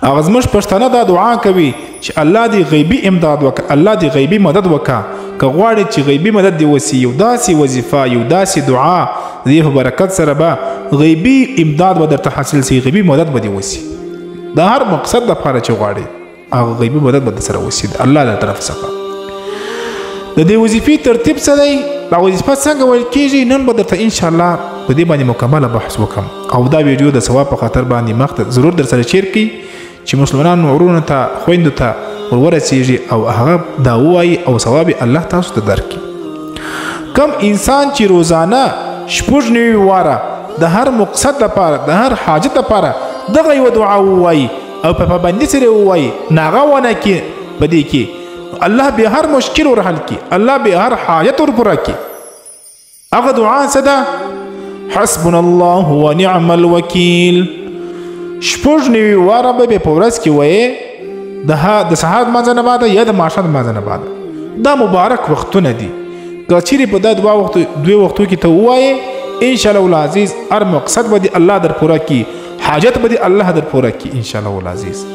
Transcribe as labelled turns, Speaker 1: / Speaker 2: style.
Speaker 1: هغه زموږ پښتانه دا دعا کوي چې الله دې غیبي امداد وکړه، الله دې غیبي مدد وکړه. که غواړې چې غیبي مدد دې وسي، یو داسې وظیفه، یو داسې دعا د دې په برکت سره به غیبي امداد به درته حاصل سي، غیبي مدد به دې وسي. د هر مقصد دپاره چې غواړې هغه غیبي مدد به درسره وسي د الله له طرف څخه. د دې وظیفې ترتیب څه دی؟ دا وظیفه څنګه ویل کېږي؟ نن به درته انشاءالله په دې باندې مکمله بحث وکړم او دا ویډیو د ثواب په خاطر باندې مخ ته ضرور درسره شیر کړي چې مسلمانانو ورونو ته خویندو ته ورورسیږي او هغه دا ووایي او ثواب الله تاسو ته درکړي. کم انسان چې روزانه شپږ نوي واره د هر مقصد لپاره د هر حاجت لپاره دغه یوه دعا ووایي او په پابندي سره ووایي، ناغه ونه کړي په دې کې، الله به هر مشکل ورحل کړي، الله به هر حاجت ورپوره کړي. هغه دعا څه ده؟ حسبنا الله ونعم الوکیل. شپږ نوي واره به په ورځ کې وایي، د سهار لمانځه نه بعده یا د ماښام لمانځه نه بعده. دا مبارک وختونه دي. که چیرې په دا دوی وختو کې ته ووایې انشاءالله العزیز هر مقصد به دې الله در پوره کړي، حاجت به دې الله در پوره کړي انشاءالله العزیز.